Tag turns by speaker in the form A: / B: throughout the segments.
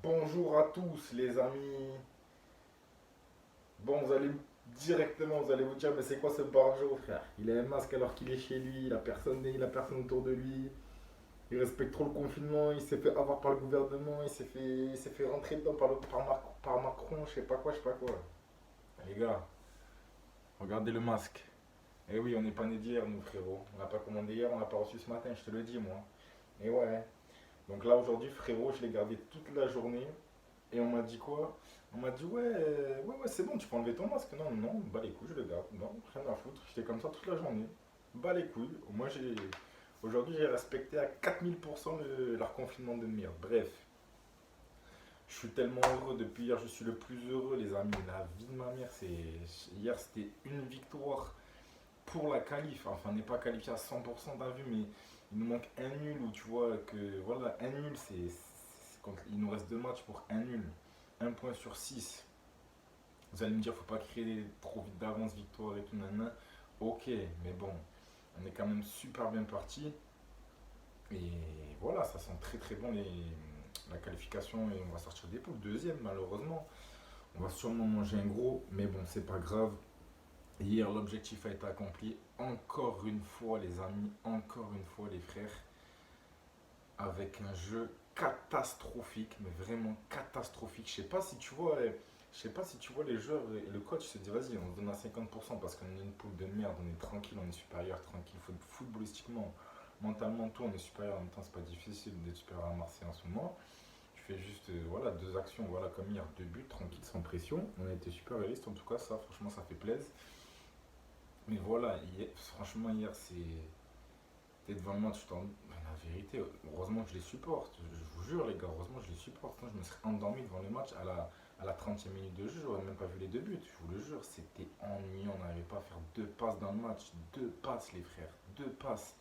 A: Bonjour à tous les amis. Bon, vous allez vous dire, mais c'est quoi ce barjo, frère? Il a un masque alors qu'il est chez lui, il a personne autour de lui. Il respecte trop le confinement, il s'est fait avoir par le gouvernement, il s'est fait rentrer dedans par Macron, je sais pas quoi. Les gars, regardez le masque. Eh oui, on n'est pas né d'hier, nous, frérot. On n'a pas commandé hier, on n'a pas reçu ce matin, je te le dis, moi. Et ouais. Donc là, aujourd'hui, frérot, je l'ai gardé toute la journée. Et on m'a dit quoi? On m'a dit ouais, c'est bon, tu peux enlever ton masque. Non, non, bah les couilles, je le garde. Non, rien à foutre. J'étais comme ça toute la journée. Bah les couilles. Aujourd'hui, j'ai respecté à 4000% leur confinement de merde. Bref, je suis tellement heureux. Depuis hier, je suis le plus heureux, les amis. La vie de ma mère, hier, c'était une victoire pour la qualif. Enfin, on n'est pas qualifié à 100% d'un vu, mais il nous manque un nul où tu vois que, voilà, un nul, il nous reste deux matchs pour un nul. Un point sur 6. Vous allez me dire, faut pas créer trop vite d'avance, victoire et tout, nanana. Ok, mais bon, on est quand même super bien parti. Et voilà, ça sent très très bon la qualification et on va sortir des poules. Deuxième, malheureusement. On va sûrement manger un gros, mais bon, c'est pas grave. Hier, l'objectif a été accompli. Encore une fois, les amis, encore une fois, les frères, avec un jeu catastrophique, mais vraiment catastrophique. Je sais pas si tu vois les joueurs et le coach se dit vas-y, on se donne à 50% parce qu'on est une poule de merde, on est tranquille, on est supérieur, tranquille, footballistiquement, mentalement, tout, on est supérieur. En même temps, c'est pas difficile d'être supérieur à Marseille en ce moment. Tu fais juste voilà, deux actions, voilà, comme hier, deux buts, tranquille, sans pression. On a été super réaliste, en tout cas, ça, franchement, ça fait plaisir. Mais voilà, franchement, hier, t'es devant le match, la vérité, heureusement que je les supporte. Je vous jure, les gars, heureusement que je les supporte. Sinon, je me serais endormi devant le match à la 30e minute de jeu. J'aurais même pas vu les deux buts. Je vous le jure, c'était ennuyant. On n'arrivait pas à faire deux passes dans le match. Deux passes, les frères. Deux passes.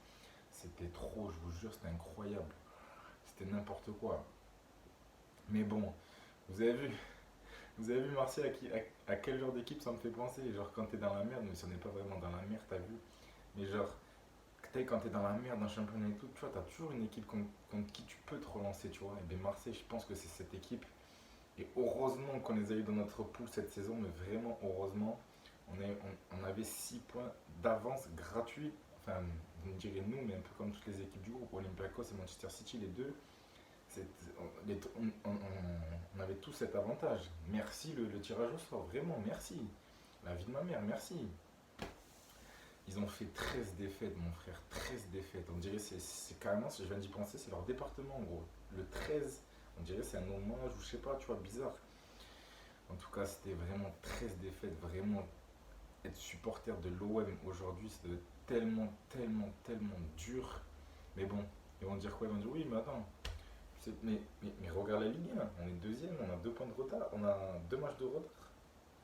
A: C'était trop, je vous jure, c'était incroyable. C'était n'importe quoi. Mais bon, vous avez vu, vous avez vu Marseille à quel genre d'équipe ça me fait penser? Genre quand t'es dans la merde, mais si on n'est pas vraiment dans la merde, t'as vu? Mais genre, quand t'es dans la merde dans le championnat et tout, tu vois, t'as toujours une équipe contre qui tu peux te relancer, tu vois. Et bien Marseille, je pense que c'est cette équipe. Et heureusement qu'on les a eu dans notre poule cette saison, mais vraiment heureusement, on avait 6 points d'avance gratuits. Enfin, vous me direz nous, mais un peu comme toutes les équipes du groupe, Olympiakos et Manchester City, les deux, c'est- on avait tous cet avantage. Merci le tirage au sort, vraiment, merci. La vie de ma mère, merci. Ils ont fait 13 défaites, mon frère, 13 défaites. On dirait c'est carrément, si je viens d'y penser, c'est leur département en gros. Le 13, on dirait c'est un hommage ou je sais pas, tu vois, bizarre. En tout cas, c'était vraiment 13 défaites. Vraiment, être supporter de l'OM aujourd'hui, c'est tellement dur. Mais bon, ils vont dire quoi? Ils vont dire oui, mais attends, mais regarde la Ligue 1, on est deuxième, on a 2 points de retard, on a deux matchs de retard.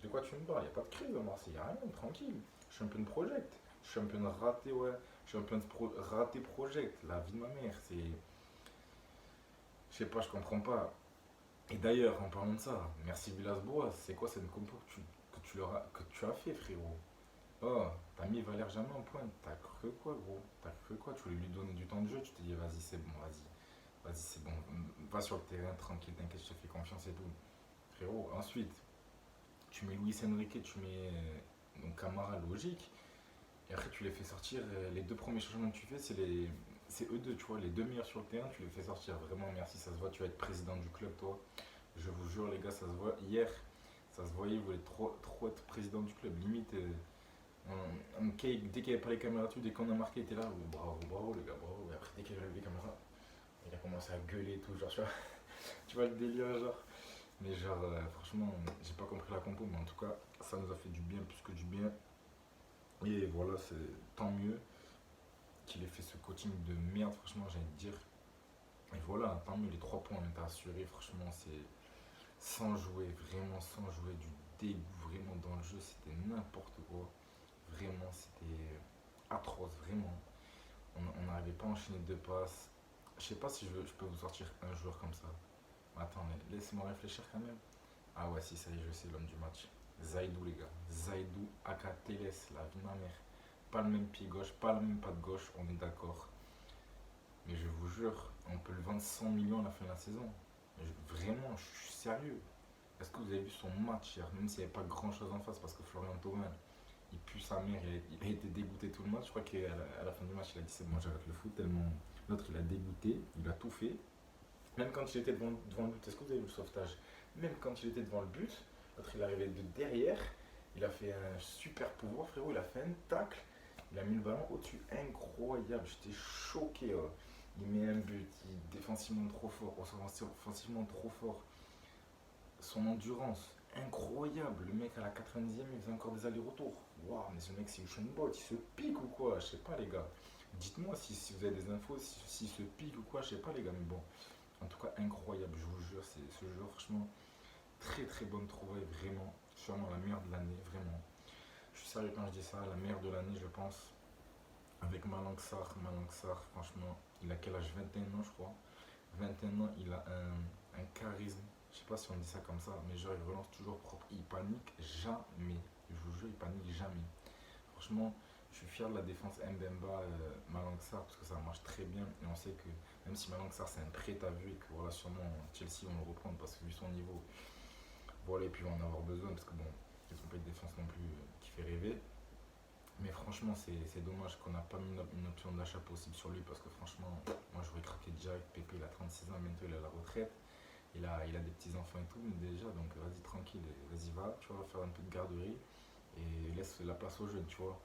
A: De quoi tu me parles? Il n'y a pas de crise à Marseille, il n'y a rien, tranquille. Champion project. Champion raté, ouais. Champion raté project. La vie de ma mère, c'est. Je sais pas, je comprends pas. Et d'ailleurs, en parlant de ça, merci Villas-Boas, c'est quoi cette compo que tu as fait, frérot? Oh, t'as mis Valère jamais en pointe. T'as cru quoi, gros? T'as cru quoi? Tu voulais lui donner du temps de jeu, tu te dis vas-y, c'est bon, vas-y, c'est bon. Va sur le terrain, tranquille, t'inquiète, je te fais confiance et tout. Frérot, ensuite, tu mets Luis Enrique, tu mets donc Camara, logique. Et après, tu les fais sortir. Les deux premiers changements que tu fais, c'est eux deux, tu vois, les deux meilleurs sur le terrain, tu les fais sortir. Vraiment, merci, ça se voit, tu vas être président du club, toi. Je vous jure, les gars, ça se voit. Hier, ça se voyait, vous voulez trop être président du club. Limite, dès qu'il n'y avait pas les caméras, dès qu'on a marqué, il était là, oh, bravo, bravo, les gars, bravo. Et après, dès qu'il y avait les caméras, il a commencé à gueuler et tout, genre, tu vois le délire, genre. Mais genre, franchement, j'ai pas compris la compo, mais en tout cas, ça nous a fait du bien, plus que du bien. Et voilà, c'est tant mieux qu'il ait fait ce coaching de merde, franchement, j'ai envie de dire. Et voilà, tant mieux, les 3 points on était assurés, franchement, c'est sans jouer, vraiment sans jouer, du dégoût, vraiment dans le jeu, c'était n'importe quoi. Vraiment, c'était atroce, vraiment. On n'arrivait pas à enchaîner deux passes. Je sais pas si je peux vous sortir un joueur comme ça. Attends, mais laissez-moi réfléchir quand même. Ah ouais, si, ça y est, je sais l'homme du match. Zaidou, les gars. Zaidou, aka Teles, la vie de ma mère. Pas le même pied gauche, pas le même pas de gauche, on est d'accord. Mais je vous jure, on peut le vendre 100 millions à la fin de la saison. Vraiment, je suis sérieux. Est-ce que vous avez vu son match hier, même s'il n'y avait pas grand chose en face, parce que Florian Thauvin, il pue sa mère, il a été dégoûté tout le match. Je crois qu'à la fin du match, il a dit c'est bon, j'arrête le foot, tellement l'autre il a dégoûté, il a tout fait. Même quand il était devant le but, est-ce que vous avez vu le sauvetage? Même quand il était devant le but, l'autre il arrivait de derrière, il a fait un super pouvoir, frérot, il a fait un tacle, il a mis le ballon au-dessus, incroyable, j'étais choqué. Il met un but, il est défensivement trop fort, offensivement trop fort. Son endurance, incroyable. Le mec à la 90e, il faisait encore des allers-retours. Waouh, mais ce mec c'est Usain Bolt, il se pique ou quoi? Je sais pas les gars. Dites-moi si vous avez des infos, s'il se pique ou quoi, je sais pas les gars, mais bon. En tout cas, incroyable, je vous jure, c'est ce jeu, franchement, très très bonne trouvaille, vraiment. Sûrement la meilleure de l'année, vraiment. Je suis sérieux quand je dis ça, la meilleure de l'année, je pense. Avec Malang Sarr, franchement, il a quel âge? 21 ans, je crois. 21 ans, il a un charisme. Je sais pas si on dit ça comme ça, mais genre, il relance toujours propre. Il panique jamais. Je vous jure, il panique jamais. Franchement, je suis fier de la défense Mbemba Malang Sarr parce que ça marche très bien. Et on sait que même si Malang Sarr c'est un prêt à vue et que voilà, sûrement Chelsea vont le reprendre parce que vu son niveau, voilà, et puis ils vont en avoir besoin parce que bon, ils n'ont pas une défense non plus qui fait rêver. Mais franchement, c'est dommage qu'on n'a pas mis une option d'achat possible sur lui parce que franchement, moi j'aurais craqué direct. Pépé, il a 36 ans, bientôt il a la retraite. Il a des petits-enfants et tout, mais déjà, donc vas-y tranquille, vas-y va, tu vois, faire un peu de garderie et laisse la place aux jeunes, tu vois.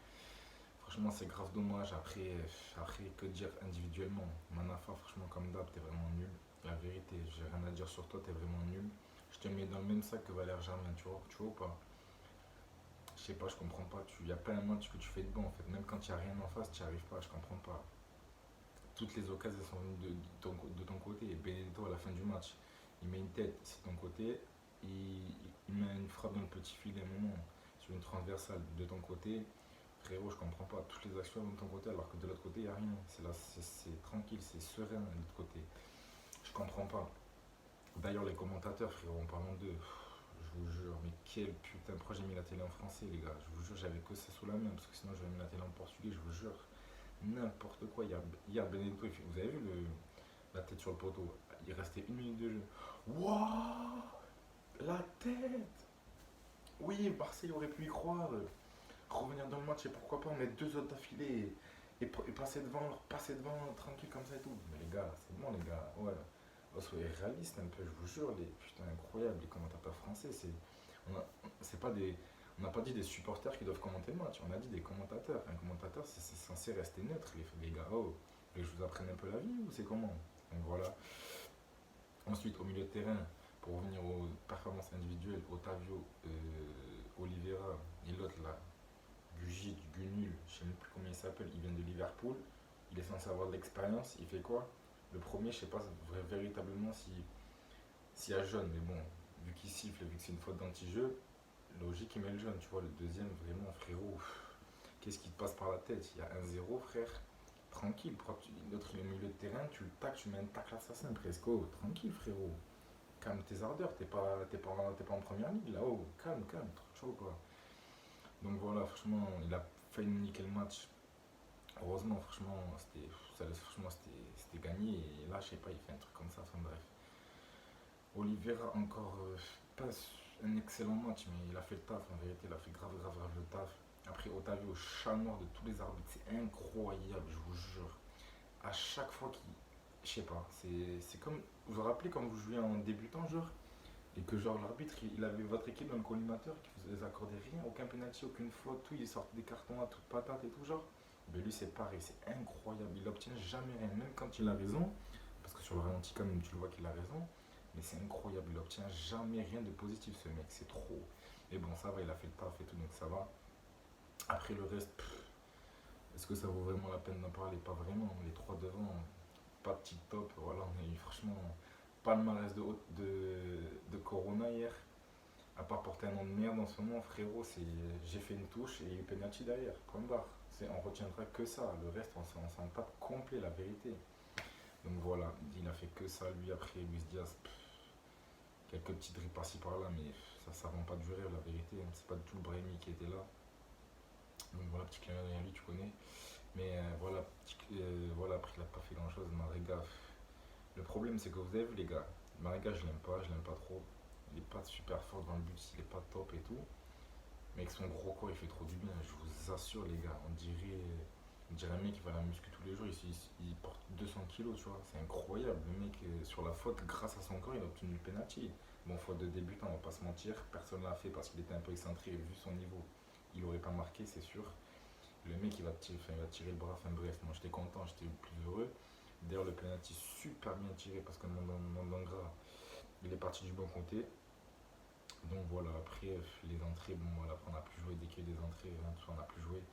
A: Franchement, c'est grave dommage. Après, que dire individuellement? Manafa, franchement, comme d'hab, t'es vraiment nul. La vérité, j'ai rien à dire sur toi, t'es vraiment nul. Je te mets dans le même sac que Valère Germain, tu vois ou pas? Je sais pas, je comprends pas. Il y a pas un match que tu fais de bon en fait. Même quand il n'y a rien en face, tu n'y arrives pas, je comprends pas. Toutes les occasions sont venues de ton côté. Et Benedetto, à la fin du match, il met une tête, c'est de ton côté. Il met une frappe dans le petit filet à un moment, sur une transversale de ton côté. Frérot, je comprends pas. Toutes les actions de ton côté, alors que de l'autre côté, il n'y a rien. C'est là, c'est tranquille, c'est serein de l'autre côté. Je comprends pas. D'ailleurs, les commentateurs, frérot, en parlant d'eux, je vous jure, mais quel putain. Pourquoi j'ai mis la télé en français, les gars? Je vous jure, j'avais que ça sous la main, parce que sinon j'aurais mis la télé en portugais, je vous jure. N'importe quoi. Hier Benedetto, vous avez vu la tête sur le poteau? Il restait une minute de jeu. Waouh, la tête. Oui, Marseille aurait pu y croire. Revenir dans le match et pourquoi pas en mettre deux autres d'affilée et passer devant tranquille comme ça et tout. Mais les gars, c'est bon les gars, ouais. Oh, soyez réalistes un peu, je vous jure, putain incroyable, les commentateurs français, on a, c'est pas des, on n'a pas dit des supporters qui doivent commenter le match, on a dit des commentateurs. Un commentateur, c'est censé rester neutre, les gars. Oh, et je vous apprenne un peu la vie ou c'est comment? Donc voilà. Ensuite, au milieu de terrain, pour revenir aux performances individuelles, Otavio, Oliveira et l'autre là, Gugit, Gunul, je sais même plus comment il s'appelle, il vient de Liverpool, il est censé avoir de l'expérience, il fait quoi? Le premier, je sais pas véritablement s'il y a jaune, mais bon, vu qu'il siffle, vu que c'est une faute d'anti-jeu, logique, il met le jaune, tu vois. Le deuxième, vraiment, frérot, qu'est-ce qui te passe par la tête? Il y a 1-0, frère, tranquille. L'autre, il est au milieu de terrain, tu le tacles, tu mets un tacle assassin presque. Oh, tranquille, frérot. Calme tes ardeurs, t'es pas en première ligue là-haut. Calme, calme, trop chaud quoi. Donc voilà, franchement, il a failli niquer le match. Heureusement, franchement, c'était gagné. Et là, je sais pas, il fait un truc comme ça. Enfin bref. Oliveira, encore pas un excellent match, mais il a fait le taf. En vérité, il a fait grave, grave, grave le taf. Après, Otavio, chat noir de tous les arbitres. C'est incroyable, je vous jure. À chaque fois qu'il. Je sais pas, c'est comme. Vous vous rappelez quand vous jouiez en débutant, genre? Et que genre l'arbitre il avait votre équipe dans le collimateur qui vous accordait rien, aucun penalty, aucune faute, tout, il sortait des cartons à toute patate et tout genre. Mais lui c'est pareil, c'est incroyable, il obtient jamais rien, même quand il a raison, parce que sur le ralenti quand même tu le vois qu'il a raison, mais c'est incroyable, il obtient jamais rien de positif ce mec, c'est trop. Mais bon ça va, il a fait le taf et tout, donc ça va. Après le reste, est-ce que ça vaut vraiment la peine d'en parler? Pas vraiment, les trois devant, pas de tip top, voilà, on a eu franchement palmarès de Corona hier. À part porter un nom de merde en ce moment, frérot, j'ai fait une touche et il y a eu penalty derrière. Point barre. On retiendra que ça. Le reste, on s'en tape complet, la vérité. Donc voilà, il a fait que ça. Lui, après, Luis Diaz, quelques petits drips par-ci par-là, mais ça vend pas du rêve, la vérité. C'est pas du tout le Brahimi qui était là. Donc voilà, petit clin d'œil à lui, tu connais. Mais voilà, après, il a pas fait grand-chose. Marega, le problème, c'est que vous avez vu, les gars, Marega, je l'aime pas trop. Il est pas super fort dans le but, il est pas top et tout. Mais avec son gros corps, il fait trop du bien. Je vous assure, les gars, on dirait un mec qui va à la muscu tous les jours. Il porte 200 kilos, tu vois. C'est incroyable. Le mec, sur la faute, grâce à son corps, il a obtenu le penalty. Bon, faute de débutant, on va pas se mentir. Personne l'a fait parce qu'il était un peu excentré. Et vu son niveau, il aurait pas marqué, c'est sûr. Le mec, il va tirer le bras. Enfin bref, moi j'étais content, j'étais le plus heureux. D'ailleurs, le penalty super bien tiré parce que Mandanda, il est parti du bon côté. Donc voilà, après les entrées, bon voilà, on n'a plus joué dès qu'il y a eu des entrées, hein, on n'a plus joué.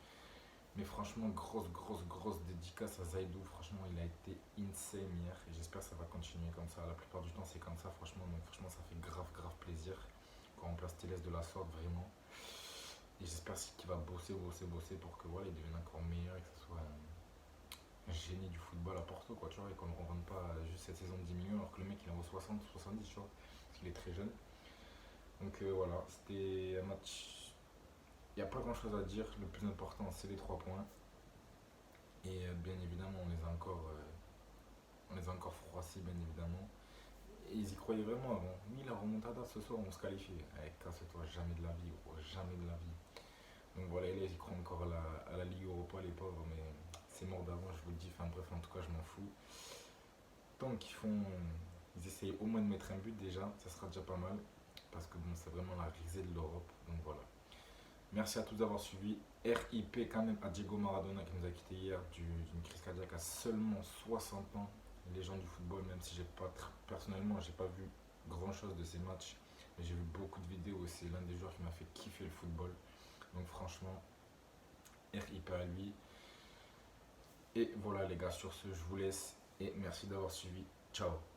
A: Mais franchement, grosse dédicace à Zaidou. Franchement, il a été insane hier et j'espère que ça va continuer comme ça. La plupart du temps, c'est comme ça, franchement. Donc franchement, ça fait grave plaisir quand on place Télès de la sorte, vraiment. Et j'espère qu'il va bosser pour que voilà, il devienne encore meilleur et que ce soit un génie du football à Porto, quoi, tu vois, et qu'on ne revende pas juste cette saison de 10 millions alors que le mec il en vaut 60, 70, tu vois, parce qu'il est très jeune. Donc voilà, c'était un match. Il n'y a pas grand chose à dire. Le plus important, c'est les 3 points. Et bien évidemment, on les a encore froissés, bien évidemment. Et ils y croyaient vraiment avant. Ni la remontada ce soir, on se qualifie. Allez, casse-toi, jamais de la vie, gros, jamais de la vie. Donc voilà, et là, ils y croient encore à la Ligue Europa, les pauvres, mais c'est mort d'avant, je vous le dis. Enfin bref, en tout cas, je m'en fous. Tant qu'ils font. Ils essayent au moins de mettre un but déjà, ça sera déjà pas mal. Parce que bon, c'est vraiment la risée de l'Europe. Donc voilà. Merci à tous d'avoir suivi. RIP quand même à Diego Maradona qui nous a quitté hier d'une crise cardiaque à seulement 60 ans. Légende du football, même si personnellement j'ai pas vu grand chose de ces matchs, mais j'ai vu beaucoup de vidéos. C'est l'un des joueurs qui m'a fait kiffer le football. Donc franchement, RIP à lui. Et voilà les gars, sur ce je vous laisse et merci d'avoir suivi. Ciao.